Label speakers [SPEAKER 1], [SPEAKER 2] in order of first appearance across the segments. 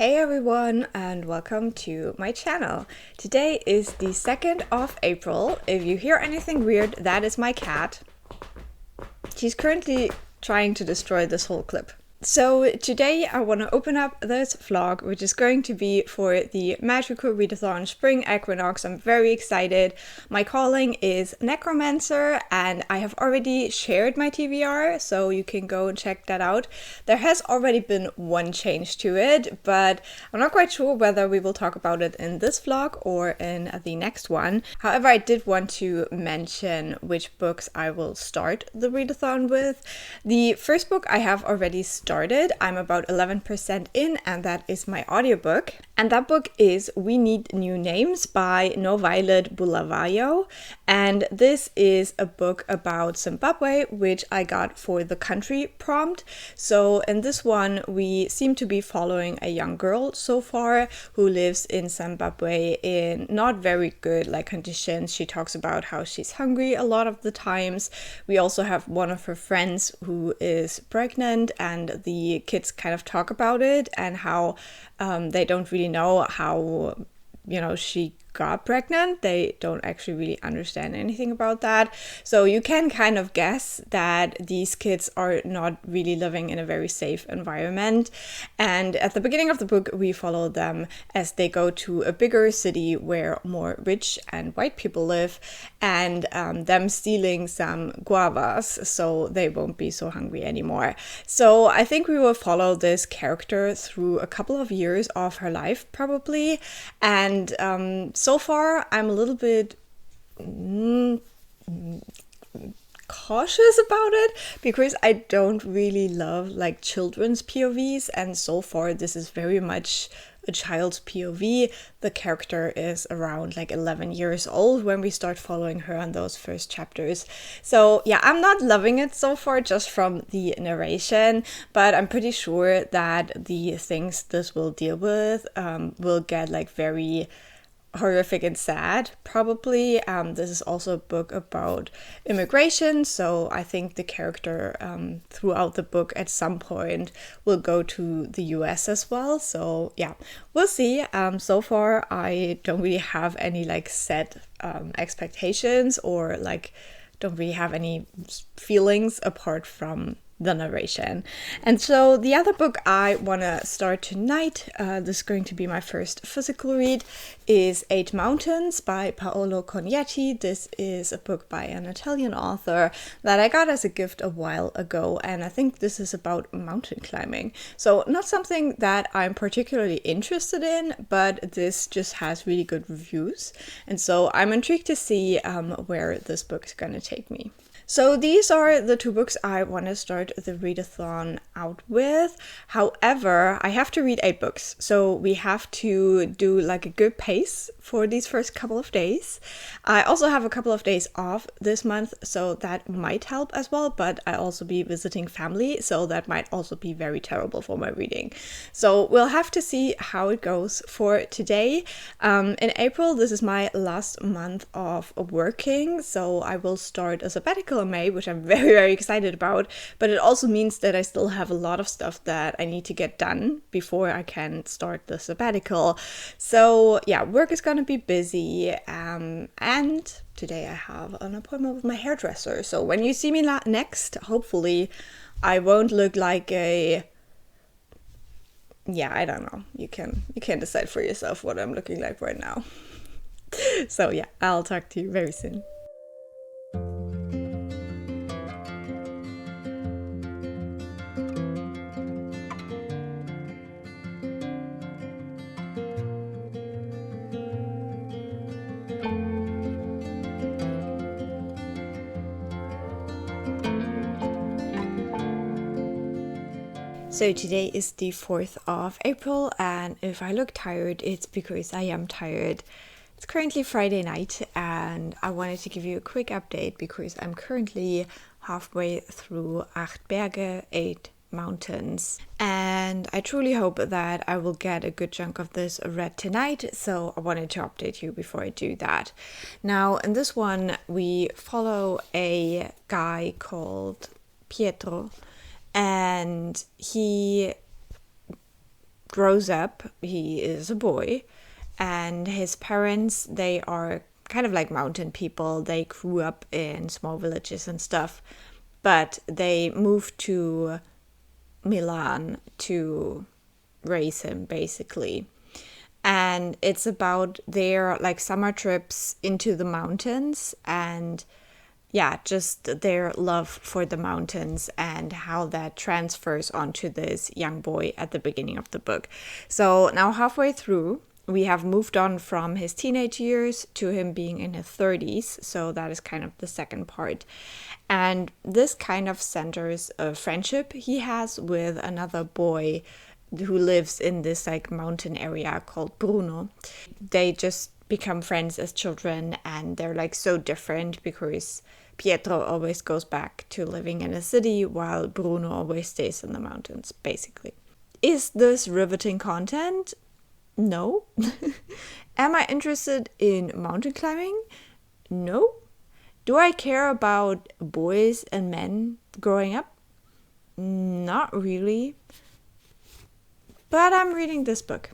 [SPEAKER 1] Hey everyone, and welcome to my channel. Today is the 2nd of April. If you hear anything weird, that is my cat. She's currently trying to destroy this whole clip. So today I want to open up this vlog, which is going to be for the magical readathon spring equinox. I'm very excited. My calling is Necromancer and I have already shared my TBR, so you can go and check that out. There has already been one change to it, but I'm not quite sure whether we will talk about it in this vlog or in the next one. However, I did want to mention which books I will start the readathon with. The first book I have already started. I'm about 11% in, and that is my audiobook. And that book is We Need New Names by NoViolet Bulawayo. And this is a book about Zimbabwe, which I got for the country prompt. So in this one, we seem to be following a young girl so far who lives in Zimbabwe in not very good conditions. She talks about how she's hungry a lot of the times. We also have one of her friends who is pregnant, and the kids kind of talk about it and how they don't really know how, she got pregnant. They don't actually really understand anything about that. So you can kind of guess that these kids are not really living in a very safe environment. And at the beginning of the book, we follow them as they go to a bigger city where more rich and white people live, and them stealing some guavas so they won't be so hungry anymore. So I think we will follow this character through a couple of years of her life probably. And so far, I'm a little bit cautious about it because I don't really love children's POVs, and so far this is very much a child's POV. The character is around 11 years old when we start following her on those first chapters. So yeah, I'm not loving it so far just from the narration, but I'm pretty sure that the things this will deal with will get very horrific and sad, probably. This is also a book about immigration, so I think the character throughout the book at some point will go to the US as well. So yeah, we'll see. So far, I don't really have any set expectations or don't really have any feelings apart from the narration. And so the other book I want to start tonight, this is going to be my first physical read, is Eight Mountains by Paolo Cognetti. This is a book by an Italian author that I got as a gift a while ago, and I think this is about mountain climbing. So not something that I'm particularly interested in, but this just has really good reviews, and so I'm intrigued to see where this book is going to take me. So these are the two books I want to start the readathon out with. However, I have to read 8 books, so we have to do a good pace for these first couple of days. I also have a couple of days off this month, so that might help as well, but I also be visiting family, so that might also be very terrible for my reading. So we'll have to see how it goes for today. In April, this is my last month of working, so I will start a sabbatical in May, which I'm very, very excited about, but it also means that I still have a lot of stuff that I need to get done before I can start the sabbatical. So yeah, work is gonna be busy, and today I have an appointment with my hairdresser. So when you see me next, hopefully I won't look like a... yeah, I don't know. You can decide for yourself what I'm looking like right now. So yeah, I'll talk to you very soon. So today is the 4th of April, and if I look tired, it's because I am tired. It's currently Friday night, and I wanted to give you a quick update because I'm currently halfway through 8 Berge, 8 mountains, and I truly hope that I will get a good chunk of this read tonight, so I wanted to update you before I do that. Now, in this one, we follow a guy called Pietro, and he grows up, he is a boy, and his parents, they are kind of like mountain people. They grew up in small villages and stuff, but they moved to Milan to raise him, basically. And it's about their like summer trips into the mountains, and yeah, just their love for the mountains and how that transfers onto this young boy at the beginning of the book. So now halfway through, we have moved on from his teenage years to him being in his 30s. So that is kind of the second part. And this kind of centers a friendship he has with another boy who lives in this like mountain area called Bruno. They just become friends as children, and they're like so different because Pietro always goes back to living in a city while Bruno always stays in the mountains, basically. Is this riveting content? No. Am I interested in mountain climbing? No. Do I care about boys and men growing up? Not really. But I'm reading this book.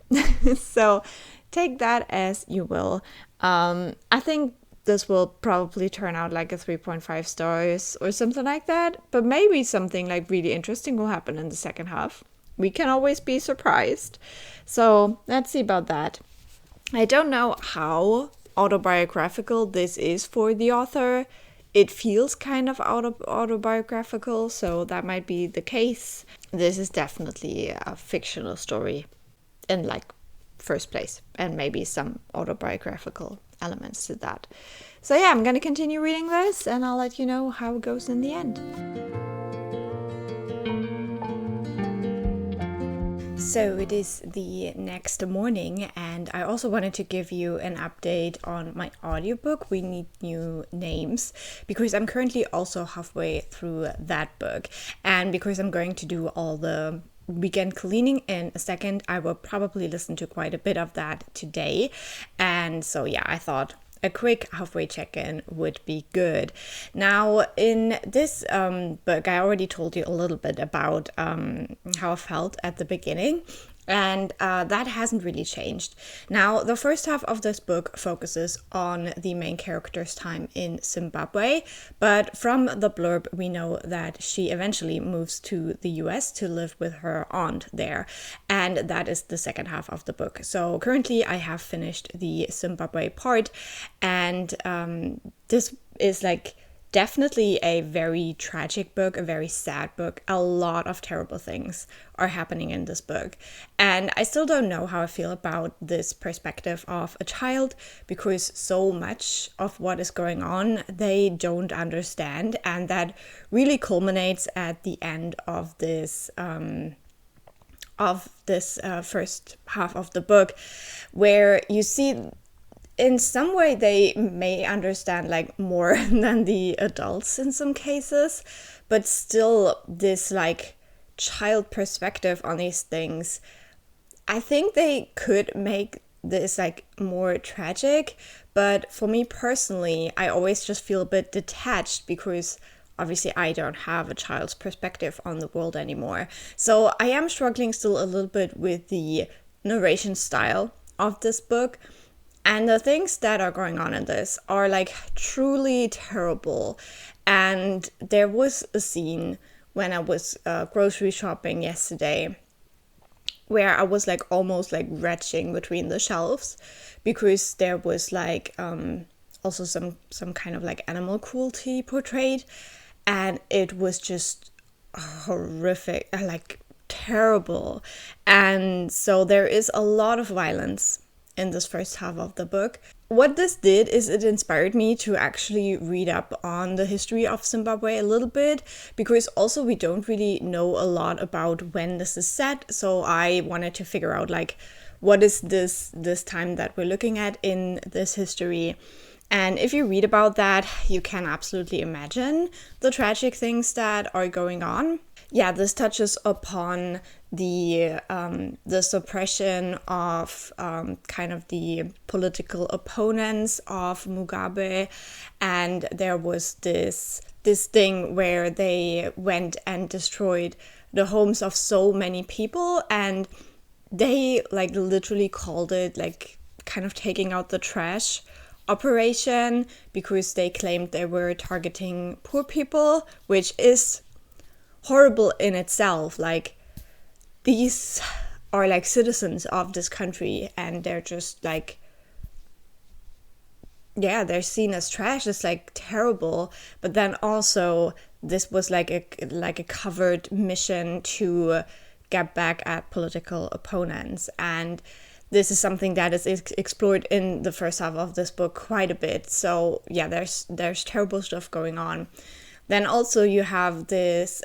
[SPEAKER 1] So take that as you will. I think this will probably turn out like a 3.5 stars or something like that. But maybe something like really interesting will happen in the second half. We can always be surprised. So let's see about that. I don't know how autobiographical this is for the author. It feels kind of autobiographical, so that might be the case. This is definitely a fictional story in like first place, and maybe some autobiographical elements to that. So yeah, I'm gonna continue reading this, and I'll let you know how it goes in the end. So it is the next morning, and I also wanted to give you an update on my audiobook. We need new names because I'm currently also halfway through that book, and because I'm going to do all the weekend cleaning in a second, I will probably listen to quite a bit of that today. And so yeah, I thought a quick halfway check-in would be good. Now, in this book, I already told you a little bit about how I felt at the beginning, and that hasn't really changed. Now, the first half of this book focuses on the main character's time in Zimbabwe, but from the blurb, we know that she eventually moves to the US to live with her aunt there, and that is the second half of the book. So currently, I have finished the Zimbabwe part, and this is like definitely a very tragic book, a very sad book. A lot of terrible things are happening in this book. And I still don't know how I feel about this perspective of a child, because so much of what is going on, they don't understand. And that really culminates at the end of this first half of the book, where you see in some way they may understand like more than the adults in some cases, but still this like child perspective on these things, I think they could make this like more tragic. But for me personally, I always just feel a bit detached because obviously I don't have a child's perspective on the world anymore. So I am struggling still a little bit with the narration style of this book. And the things that are going on in this are like truly terrible. And there was a scene when I was grocery shopping yesterday where I was like almost like retching between the shelves, because there was like also some kind of like animal cruelty portrayed, and it was just horrific, like terrible. And so there is a lot of violence in this first half of the book. What this did is it inspired me to actually read up on the history of Zimbabwe a little bit, because also we don't really know a lot about when this is set. So I wanted to figure out like, what is this time that we're looking at in this history? And if you read about that, you can absolutely imagine the tragic things that are going on. Yeah, this touches upon the suppression of kind of the political opponents of Mugabe, and there was this thing where they went and destroyed the homes of so many people, and they like literally called it like kind of taking out the trash operation, because they claimed they were targeting poor people, which is horrible in itself. Like, these are like citizens of this country, and they're just like, yeah, they're seen as trash. It's like terrible. But then also this was like a covered mission to get back at political opponents, and this is something that is explored in the first half of this book quite a bit. So yeah, there's terrible stuff going on. Then also you have this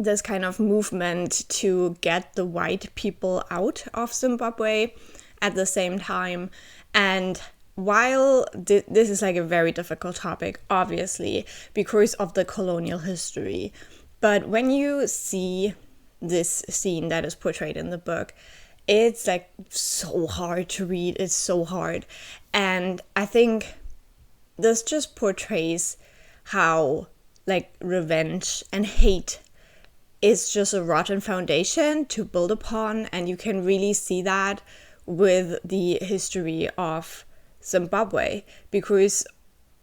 [SPEAKER 1] this kind of movement to get the white people out of Zimbabwe at the same time. And while this is like a very difficult topic, obviously, because of the colonial history, but when you see this scene that is portrayed in the book, it's like so hard to read. It's so hard. And I think this just portrays how like revenge and hate is just a rotten foundation to build upon. And you can really see that with the history of Zimbabwe, because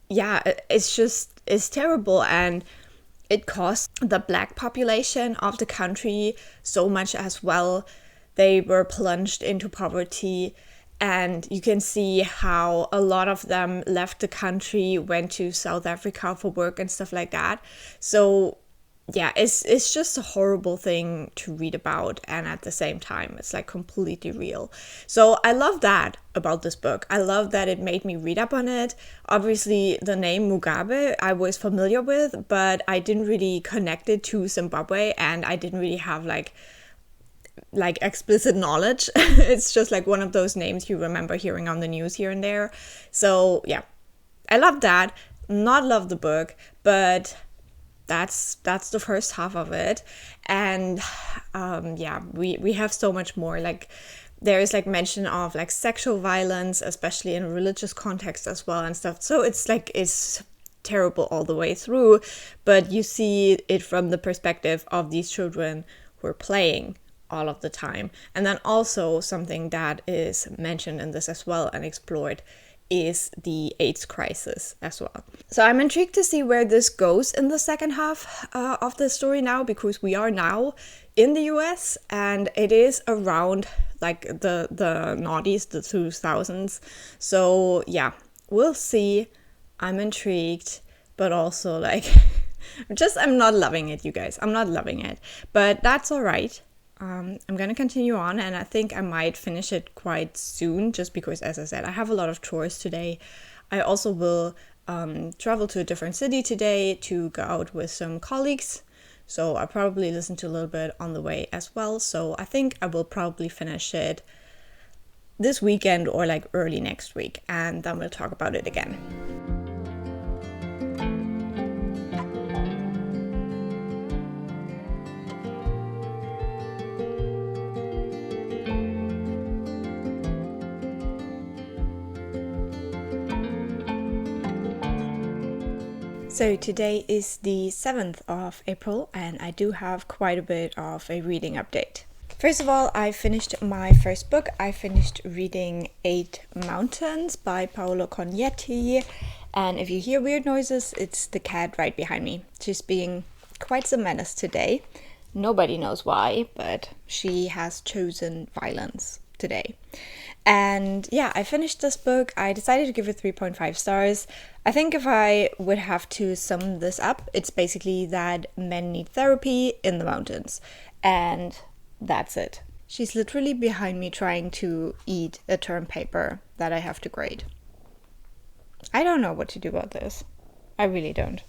[SPEAKER 1] yeah, it's terrible, and it cost the black population of the country so much as well. They were plunged into poverty, and you can see how a lot of them left the country, went to South Africa for work and stuff like that. So yeah, it's just a horrible thing to read about, and at the same time it's like completely real. So I love that about this book. I love that it made me read up on it. Obviously the name Mugabe I was familiar with, but I didn't really connect it to Zimbabwe, and I didn't really have like explicit knowledge. It's just like one of those names you remember hearing on the news here and there. So yeah, I love that. Not love the book, but that's the first half of it. And yeah, we have so much more. Like, there is like mention of like sexual violence, especially in a religious context as well and stuff. So it's like, it's terrible all the way through, but you see it from the perspective of these children who are playing all of the time. And then also something that is mentioned in this as well and explored is the AIDS crisis as well. So I'm intrigued to see where this goes in the second half of the story now, because we are now in the US, and it is around like the noughties, the 2000s. So yeah, we'll see. I'm intrigued, but also like I'm not loving it, you guys. I'm not loving it, but that's all right. I'm going to continue on, and I think I might finish it quite soon, just because, as I said, I have a lot of chores today. I also will travel to a different city today to go out with some colleagues, so I'll probably listen to a little bit on the way as well. So I think I will probably finish it this weekend or like early next week, and then we'll talk about it again. So today is the 7th of April, and I do have quite a bit of a reading update. First of all, I finished my first book. I finished reading 8 Mountains by Paolo Cognetti, and if you hear weird noises, it's the cat right behind me. She's being quite the menace today. Nobody knows why, but she has chosen violence today. And yeah, I finished this book. I decided to give it 3.5 stars. I think if I would have to sum this up, it's basically that men need therapy in the mountains. And that's it. She's literally behind me trying to eat a term paper that I have to grade. I don't know what to do about this. I really don't.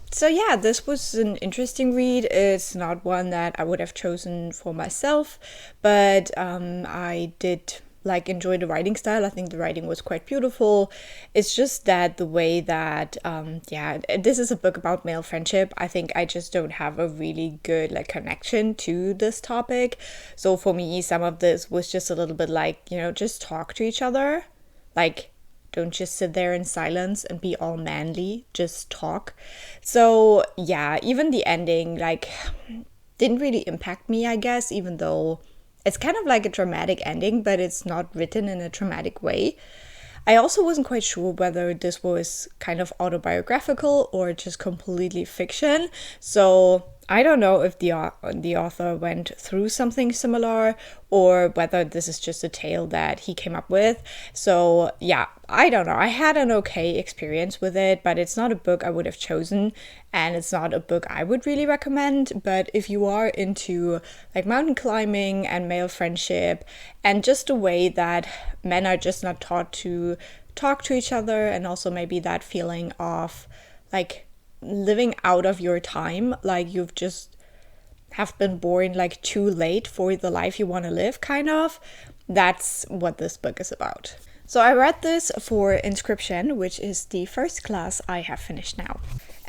[SPEAKER 1] So yeah, this was an interesting read. It's not one that I would have chosen for myself, but I did like enjoy the writing style. I think the writing was quite beautiful. It's just that the way that this is a book about male friendship. I think I just don't have a really good like connection to this topic. So for me, some of this was just a little bit like, just talk to each other. Like, don't just sit there in silence and be all manly, just talk. So yeah, even the ending, like, didn't really impact me, I guess, even though it's kind of like a dramatic ending, but it's not written in a dramatic way. I also wasn't quite sure whether this was kind of autobiographical or just completely fiction. So I don't know if the author went through something similar or whether this is just a tale that he came up with. So yeah, I don't know. I had an okay experience with it, but it's not a book I would have chosen, and it's not a book I would really recommend. But if you are into like mountain climbing and male friendship and just the way that men are just not taught to talk to each other, and also maybe that feeling of like living out of your time, like you've just have been born like too late for the life you want to live, kind of, that's what this book is about. So I read this for Inscription, which is the first class I have finished now.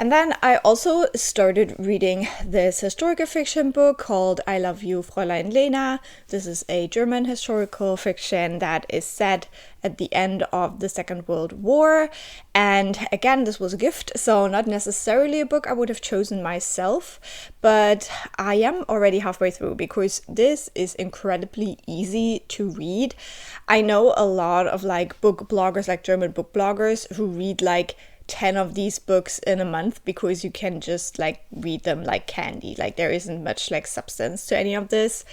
[SPEAKER 1] And then I also started reading this historical fiction book called I Love You, Fräulein Lena. This is a German historical fiction that is set at the end of the Second World War. And again, this was a gift, so not necessarily a book I would have chosen myself, but I am already halfway through because this is incredibly easy to read. I know a lot of like book bloggers, like German book bloggers, who read like 10 of these books in a month because you can just like read them like candy. Like there isn't much like substance to any of this.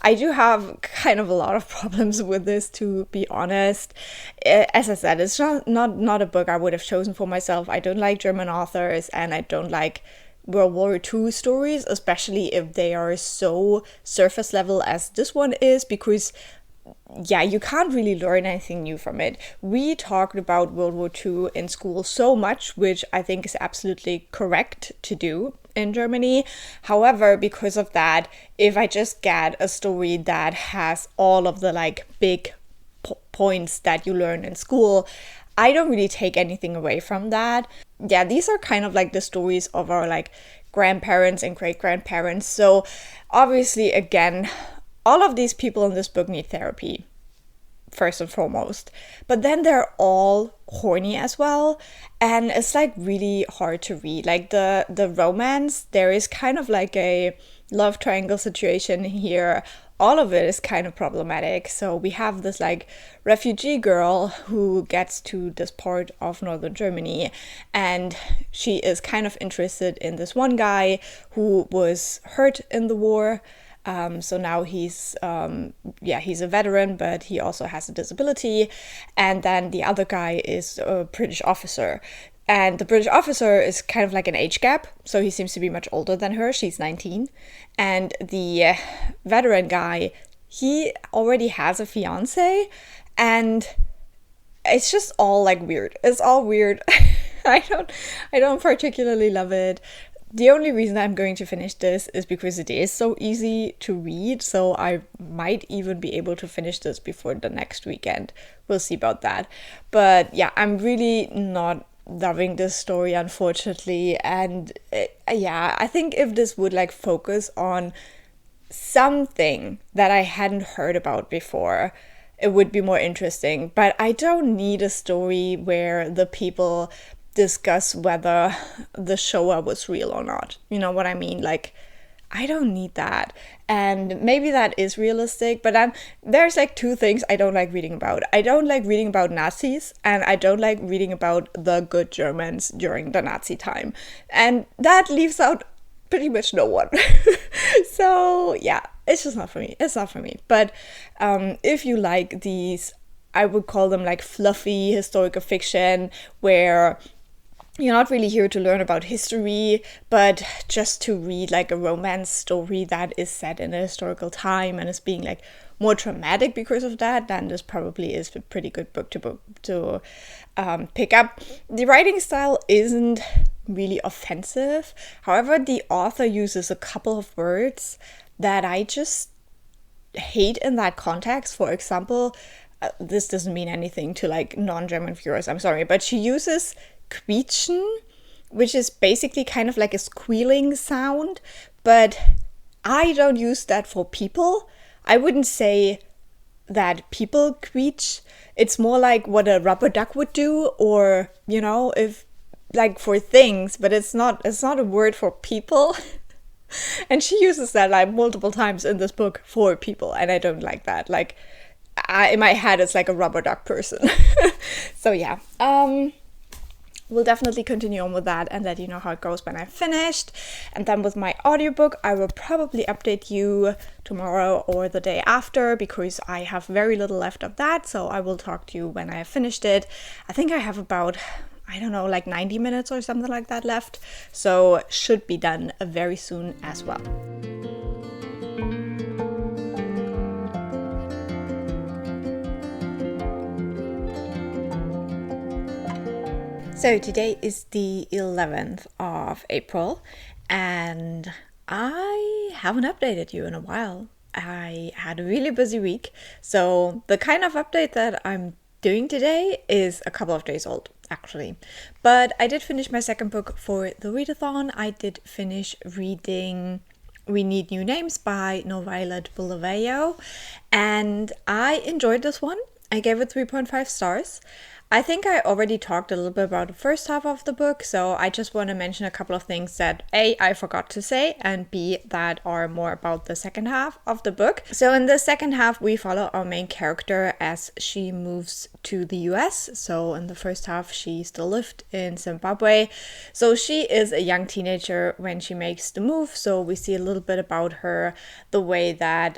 [SPEAKER 1] I do have kind of a lot of problems with this, to be honest. As I said, it's not a book I would have chosen for myself. I don't like German authors, and I don't like World War II stories, especially if they are so surface level as this one is, because yeah, you can't really learn anything new from it. We talked about World War II in school so much, which I think is absolutely correct to do in Germany. However, because of that, if I just get a story that has all of the like big points that you learn in school, I don't really take anything away from that. Yeah, these are kind of like the stories of our like grandparents and great-grandparents. So obviously, again, all of these people in this book need therapy, first and foremost. But then they're all horny as well. And it's like really hard to read. Like the romance, there is kind of like a love triangle situation here. All of it is kind of problematic. So we have this like refugee girl who gets to this part of northern Germany, and she is kind of interested in this one guy who was hurt in the war. So now he's a veteran, but he also has a disability. And then the other guy is a British officer. And the British officer is kind of like an age gap. So he seems to be much older than her. She's 19. And the veteran guy, he already has a fiance. And it's just all like weird. It's all weird. I don't particularly love it. The only reason I'm going to finish this is because it is so easy to read, so I might even be able to finish this before the next weekend. We'll see about that. But yeah, I'm really not loving this story, unfortunately. And I think if this would like focus on something that I hadn't heard about before, it would be more interesting. But I don't need a story where the people discuss whether the Shoah was real or not. You know what I mean? Like, I don't need that. And maybe that is realistic, but there's like two things I don't like reading about. I don't like reading about Nazis, and I don't like reading about the good Germans during the Nazi time. And that leaves out pretty much no one. So yeah, it's just not for me. It's not for me. But if you like these, I would call them like fluffy historical fiction, where you're not really here to learn about history, but just to read like a romance story that is set in a historical time and is being like more dramatic because of that, then this probably is a pretty good book to pick up. The writing style isn't really offensive. However, the author uses a couple of words that I just hate in that context. For example, this doesn't mean anything to like non-German viewers, I'm sorry, but she uses quietschen, which is basically kind of like a squealing sound, but I don't use that for people. I wouldn't say that people quietsch. It's more like what a rubber duck would do, or, you know, if like for things, but it's not a word for people. And she uses that like multiple times in this book for people, and I don't like that. Like, in my head, it's like a rubber duck person. So yeah, we'll definitely continue on with that and let you know how it goes when I've finished. And then with my audiobook, I will probably update you tomorrow or the day after, because I have very little left of that. So I will talk to you when I have finished it. I think I have about, I don't know, like 90 minutes or something like that left. So should be done very soon as well. So today is the 11th of April, and I haven't updated you in a while. I had a really busy week, so the kind of update that I'm doing today is a couple of days old, actually. But I did finish my second book for the Readathon. I did finish reading We Need New Names by NoViolet Bulawayo, and I enjoyed this one. I gave it 3.5 stars. I think I already talked a little bit about the first half of the book, so I just want to mention a couple of things that A, I forgot to say, and B, that are more about the second half of the book. So in the second half, we follow our main character as she moves to the US. So in the first half, she still lived in Zimbabwe. So she is a young teenager when she makes the move. So we see a little bit about her, the way that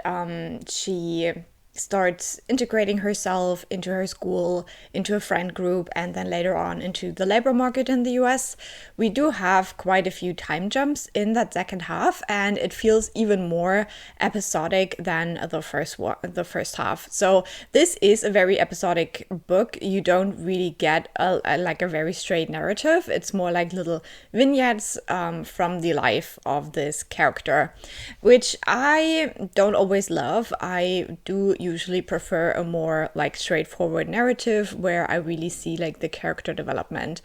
[SPEAKER 1] she starts integrating herself into her school, into a friend group, and then later on into the labor market in the US. We do have quite a few time jumps in that second half, and it feels even more episodic than the first half. So this is a very episodic book. You don't really get like a very straight narrative. It's more like little vignettes from the life of this character, which I don't always love. I do usually prefer a more like straightforward narrative where I really see like the character development.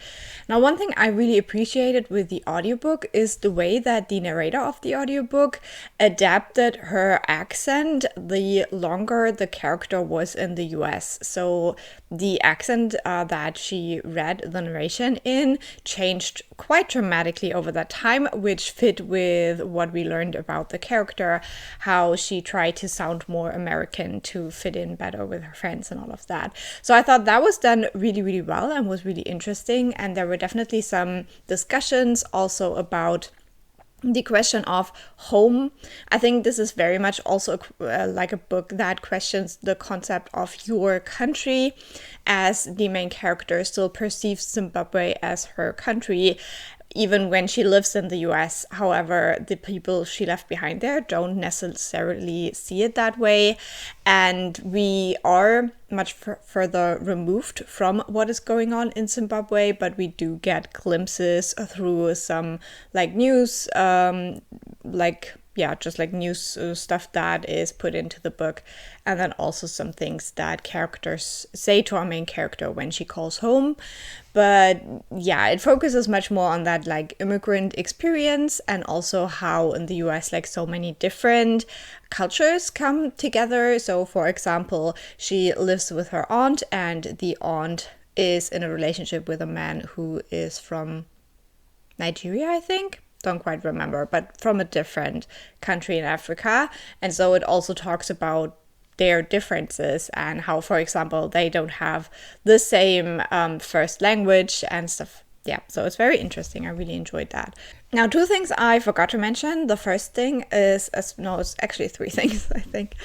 [SPEAKER 1] Now, one thing I really appreciated with the audiobook is the way that the narrator of the audiobook adapted her accent the longer the character was in the US. So the accent that she read the narration in changed quite dramatically over that time, which fit with what we learned about the character, how she tried to sound more American to fit in better with her friends and all of that. So I thought that was done really, really well and was really interesting. And there were definitely some discussions also about the question of home. I think this is very much also like a book that questions the concept of your country, as the main character still perceives Zimbabwe as her country, even when she lives in the US. However, the people she left behind there don't necessarily see it that way. And we are much further removed from what is going on in Zimbabwe, but we do get glimpses through some like news, just like news stuff that is put into the book. And then also some things that characters say to our main character when she calls home. But yeah, it focuses much more on that like immigrant experience, and also how in the US like so many different cultures come together. So for example, she lives with her aunt, and the aunt is in a relationship with a man who is from Nigeria, I think. Don't quite remember, but from a different country in Africa. And so it also talks about their differences and how, for example, they don't have the same first language and stuff. Yeah, so it's very interesting. I really enjoyed that. Now, two things I forgot to mention. The first thing is, it's actually three things, I think.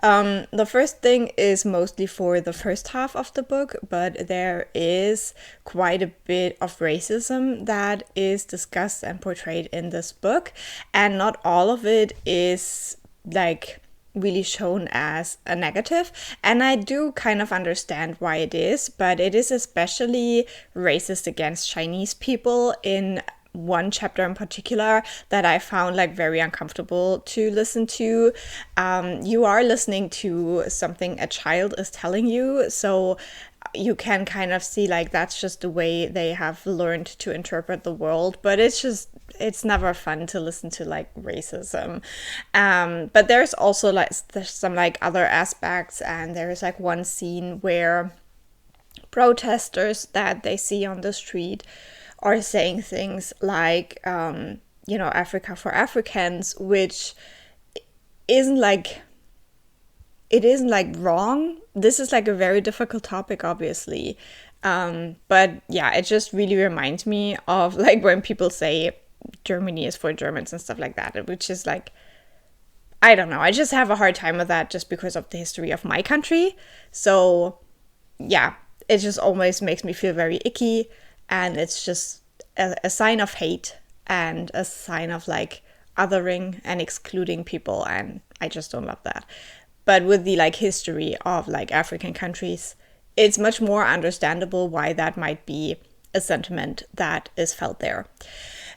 [SPEAKER 1] The first thing is mostly for the first half of the book, but there is quite a bit of racism that is discussed and portrayed in this book. And not all of it is like really shown as a negative, and I do kind of understand why it is, but it is especially racist against Chinese people in one chapter in particular that I found like very uncomfortable to listen to. You are listening to something a child is telling you, so you can kind of see like that's just the way they have learned to interpret the world, but it's never fun to listen to like racism. But there's also there's some like other aspects, and there's like one scene where protesters that they see on the street are saying things like Africa for Africans, which isn't like, it isn't like wrong. This is like a very difficult topic, obviously. But yeah, it just really reminds me of like when people say Germany is for Germans and stuff like that, which is like, I don't know. I just have a hard time with that just because of the history of my country. So yeah, it just always makes me feel very icky. And it's just a sign of hate and a sign of like othering and excluding people. And I just don't love that. But with the like history of like African countries, it's much more understandable why that might be a sentiment that is felt there.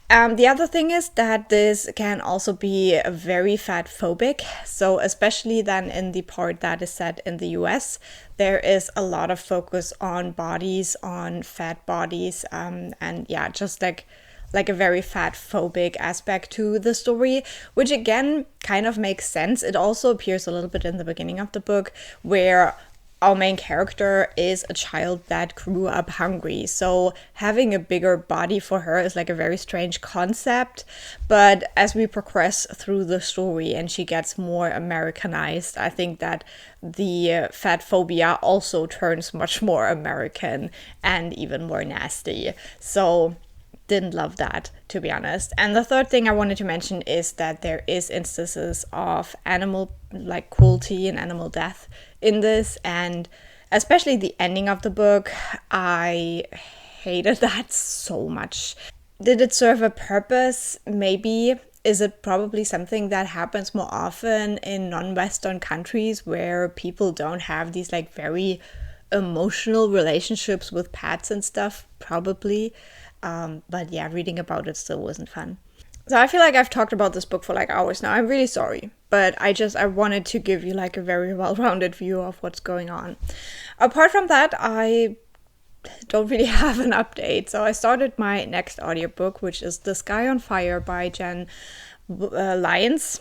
[SPEAKER 1] The other thing is that this can also be very fat phobic. So especially then in the part that is set in the US, there is a lot of focus on bodies, on fat bodies, and yeah, just like a very fat phobic aspect to the story, which again kind of makes sense. It also appears a little bit in the beginning of the book where our main character is a child that grew up hungry. So having a bigger body for her is like a very strange concept. But as we progress through the story and she gets more Americanized, I think that the fat phobia also turns much more American and even more nasty. So didn't love that, to be honest. And the third thing I wanted to mention is that there is instances of animal like cruelty and animal death in this, and especially the ending of the book, I hated that so much. Did it serve a purpose? Maybe. Is it probably something that happens more often in non-Western countries where people don't have these like very emotional relationships with pets and stuff? Probably. But yeah, reading about it still wasn't fun. So I feel like I've talked about this book for like hours now. I'm really sorry, but I wanted to give you like a very well-rounded view of what's going on. Apart from that, I don't really have an update. So I started my next audiobook, which is The Sky on Fire by Jenn Lyons.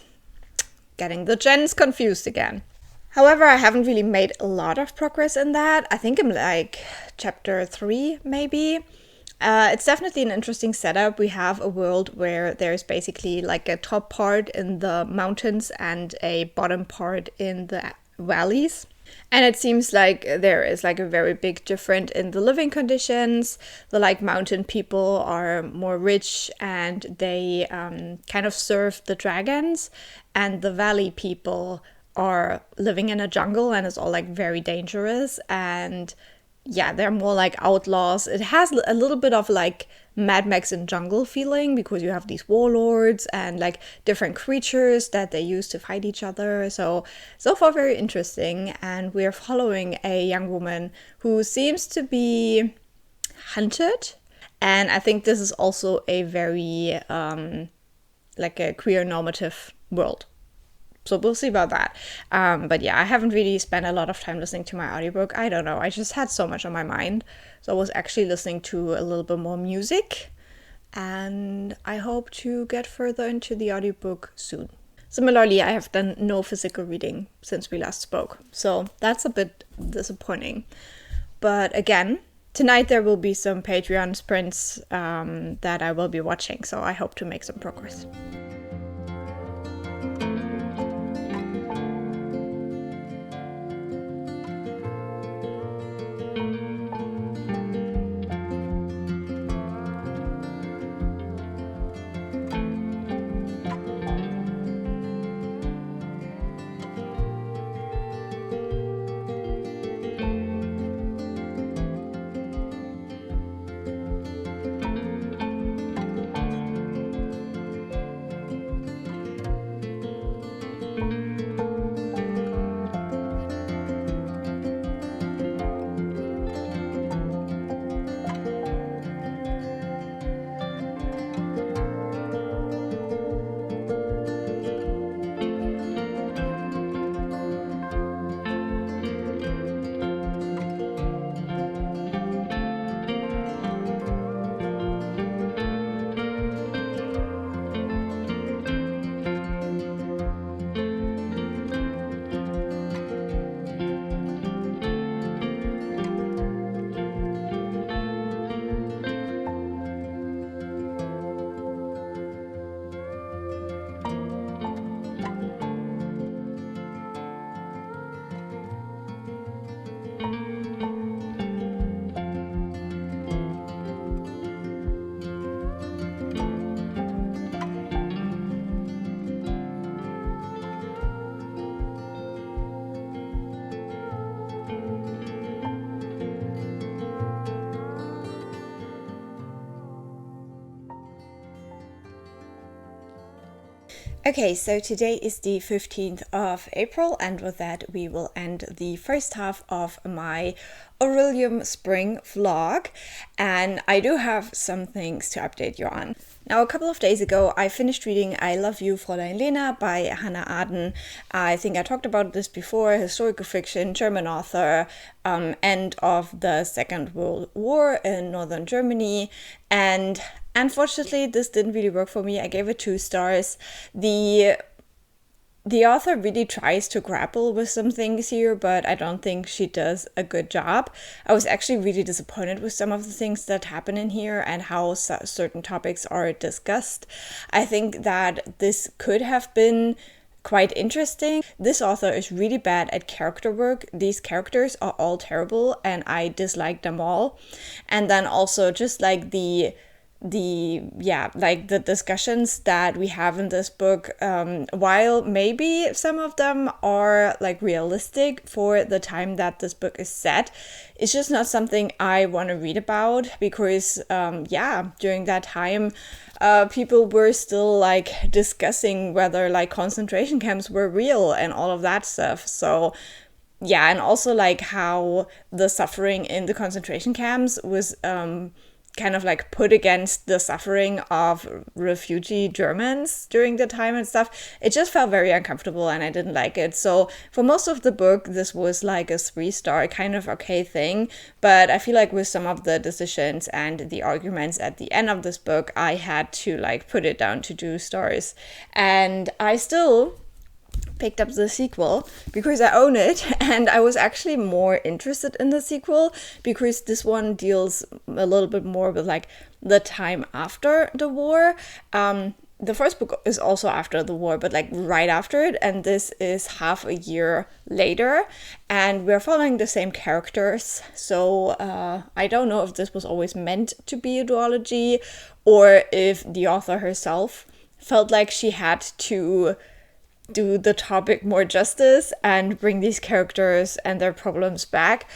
[SPEAKER 1] Getting the Jenns confused again. However, I haven't really made a lot of progress in that. I think I'm like chapter 3, maybe. It's definitely an interesting setup. We have a world where there's basically like a top part in the mountains and a bottom part in the valleys. And it seems like there is like a very big difference in the living conditions. The like mountain people are more rich and they kind of serve the dragons, and the valley people are living in a jungle and it's all like very dangerous, and yeah, they're more like outlaws. It has a little bit of like Mad Max in jungle feeling because you have these warlords and like different creatures that they use to fight each other. So far very interesting. And we're following a young woman who seems to be hunted. And I think this is also a very like a queer normative world. So we'll see about that. But yeah, I haven't really spent a lot of time listening to my audiobook. I don't know. I just had so much on my mind. So I was actually listening to a little bit more music. And I hope to get further into the audiobook soon. Similarly, I have done no physical reading since we last spoke. So that's a bit disappointing. But again, tonight there will be some Patreon sprints that I will be watching. So I hope to make some progress. Okay, so today is the 15th of April, and with that we will end the first half of my Orilium Spring vlog, and I do have some things to update you on. Now, a couple of days ago, I finished reading I Love You, Fräulein Lena by Hanna Aden. I think I talked about this before, historical fiction, German author, end of the Second World War in northern Germany, and unfortunately, this didn't really work for me. I gave it 2 stars. The author really tries to grapple with some things here, but I don't think she does a good job. I was actually really disappointed with some of the things that happen in here and how certain topics are discussed. I think that this could have been quite interesting. This author is really bad at character work. These characters are all terrible and I dislike them all. And then also just like the discussions that we have in this book, while maybe some of them are like realistic for the time that this book is set, it's just not something I want to read about because during that time people were still like discussing whether like concentration camps were real and all of that stuff. So yeah, and also like how the suffering in the concentration camps was kind of like put against the suffering of refugee Germans during the time and stuff. It just felt very uncomfortable and I didn't like it. So for most of the book, this was like a 3-star kind of okay thing. But I feel like with some of the decisions and the arguments at the end of this book, I had to like put it down to 2 stars. And I still picked up the sequel because I own it, and I was actually more interested in the sequel because this one deals a little bit more with like the time after the war. The first book is also after the war, but like right after it, and this is half a year later, and we're following the same characters. So I don't know if this was always meant to be a duology or if the author herself felt like she had to do the topic more justice and bring these characters and their problems back.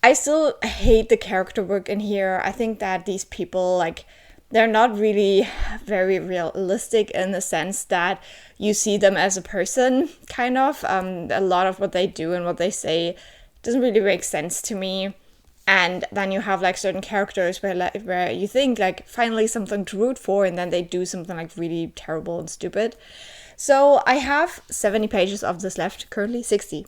[SPEAKER 1] I still hate the character work in here. I think that these people, like, they're not really very realistic in the sense that you see them as a person, kind of. A lot of what they do and what they say doesn't really make sense to me. And then you have like certain characters where you think like finally something to root for, and then they do something like really terrible and stupid. So I have 70 pages of this left, currently 60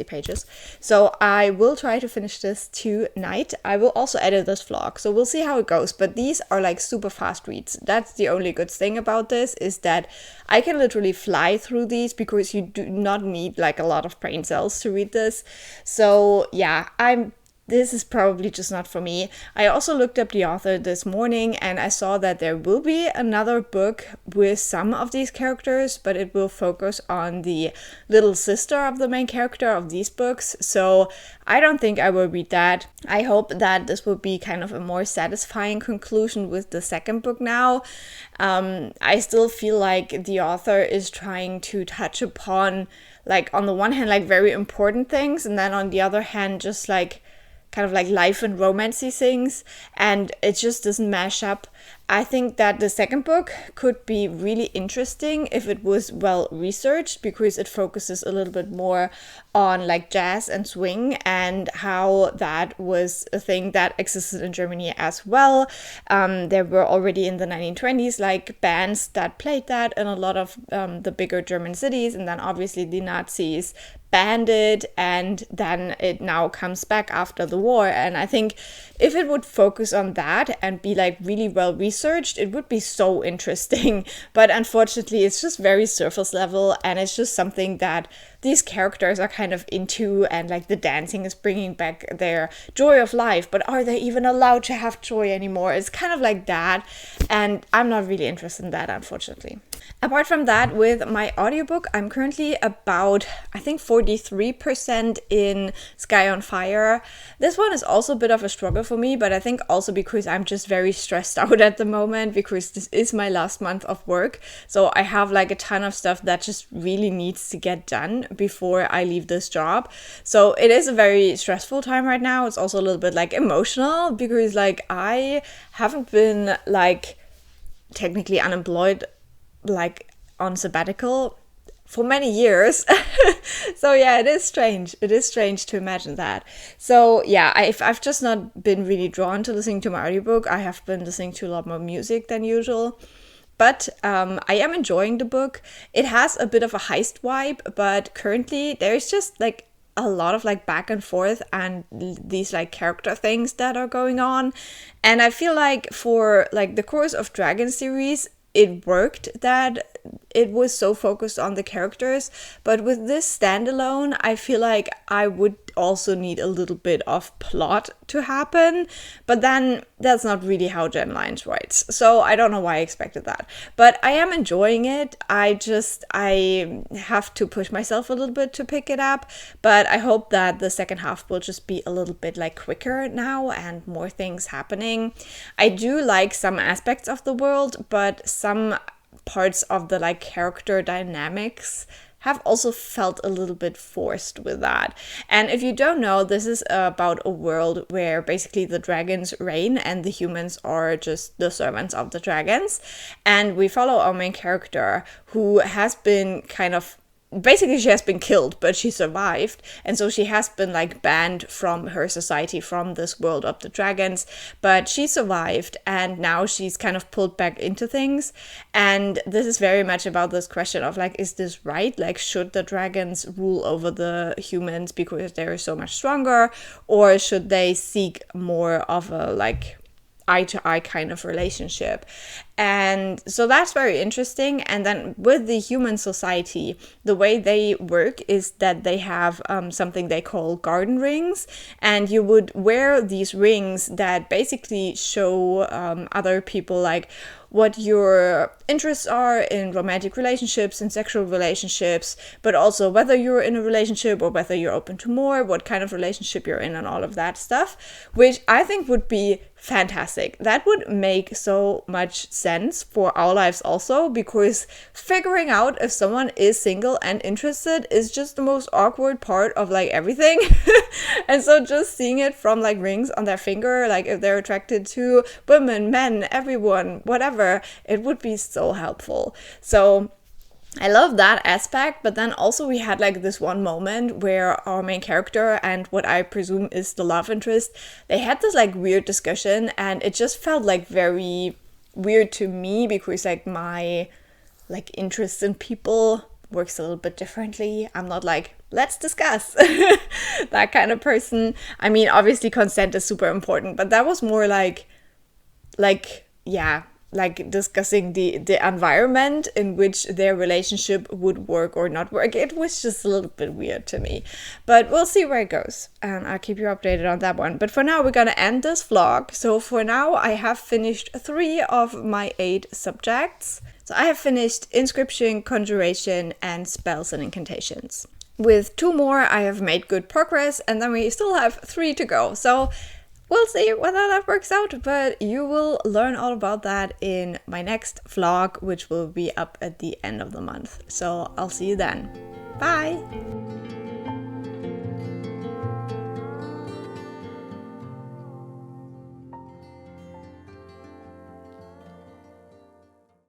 [SPEAKER 1] pages. So I will try to finish this tonight. I will also edit this vlog, so we'll see how it goes. But these are like super fast reads. That's the only good thing about this, is that I can literally fly through these because you do not need like a lot of brain cells to read this. So yeah, this is probably just not for me. I also looked up the author this morning and I saw that there will be another book with some of these characters, but it will focus on the little sister of the main character of these books. So I don't think I will read that. I hope that this will be kind of a more satisfying conclusion with the second book now. I still feel like the author is trying to touch upon, like, on the one hand, like very important things, and then on the other hand, just like kind of like life and romancy things, and it just doesn't mash up. I think that the second book could be really interesting if it was well researched, because it focuses a little bit more on like jazz and swing and how that was a thing that existed in Germany as well. There were already in the 1920s like bands that played that in a lot of the bigger German cities, and then obviously the Nazis banned it, and then it now comes back after the war. And I think if it would focus on that and be like really well researched, it would be so interesting. But unfortunately, it's just very surface level, and it's just something that these characters are kind of into, and like the dancing is bringing back their joy of life, but are they even allowed to have joy anymore? It's kind of like that, and I'm not really interested in that, unfortunately. Apart from that, with my audiobook, I'm currently about, I think, 43% in Sky on Fire. This one is also a bit of a struggle for me, but I think also because I'm just very stressed out at the moment, because this is my last month of work. So I have like a ton of stuff that just really needs to get done before I leave this job. So it is a very stressful time right now. It's also a little bit like emotional, because like I haven't been like technically unemployed like on sabbatical for many years. So yeah, it is strange. It is strange to imagine that. So yeah, I've just not been really drawn to listening to my audiobook. I have been listening to a lot more music than usual. But I am enjoying the book. It has a bit of a heist vibe, but currently there's just like a lot of like back and forth and these like character things that are going on. And I feel like for like the Course of Dragon series, it worked that it was so focused on the characters, but with this standalone, I feel like I would also need a little bit of plot to happen, but then that's not really how Jenn Lyons writes, so I don't know why I expected that. But I am enjoying it. I have to push myself a little bit to pick it up, but I hope that the second half will just be a little bit like quicker now and more things happening. I do like some aspects of the world, but some parts of the like character dynamics have also felt a little bit forced with that. And if you don't know, this is about a world where basically the dragons reign and the humans are just the servants of the dragons. And we follow our main character, who has been kind of basically she has been killed, but she survived, and so she has been like banned from her society, from this world of the dragons, but she survived, and now she's kind of pulled back into things. And this is very much about this question of like, is this right? Like, should the dragons rule over the humans because they're so much stronger, or should they seek more of a like eye-to-eye kind of relationship? And so that's very interesting. And then with the human society, the way they work is that they have something they call garden rings, and you would wear these rings that basically show other people like what your interests are in romantic relationships and sexual relationships, but also whether you're in a relationship or whether you're open to more, what kind of relationship you're in, and all of that stuff, which I think would be fantastic. That would make so much sense for our lives also, because figuring out if someone is single and interested is just the most awkward part of like everything. And so just seeing it from like rings on their finger, like if they're attracted to women, men, everyone, whatever, it would be so helpful. So I love that aspect, but then also we had like this one moment where our main character and what I presume is the love interest, they had this like weird discussion, and it just felt like very weird to me because like my like interest in people works a little bit differently. I'm not like, let's discuss that kind of person. I mean, obviously consent is super important, but that was more like yeah, like discussing the environment in which their relationship would work or not work. It was just a little bit weird to me, but we'll see where it goes, and I'll keep you updated on that one. But for now, we're gonna end this vlog. So for now, I have finished 3 of my 8 subjects. So I have finished Inscription, Conjuration, and Spells and Incantations. With 2 more, I have made good progress, and then we still have 3 to go. So we'll see whether that works out, but you will learn all about that in my next vlog, which will be up at the end of the month. So I'll see you then. Bye!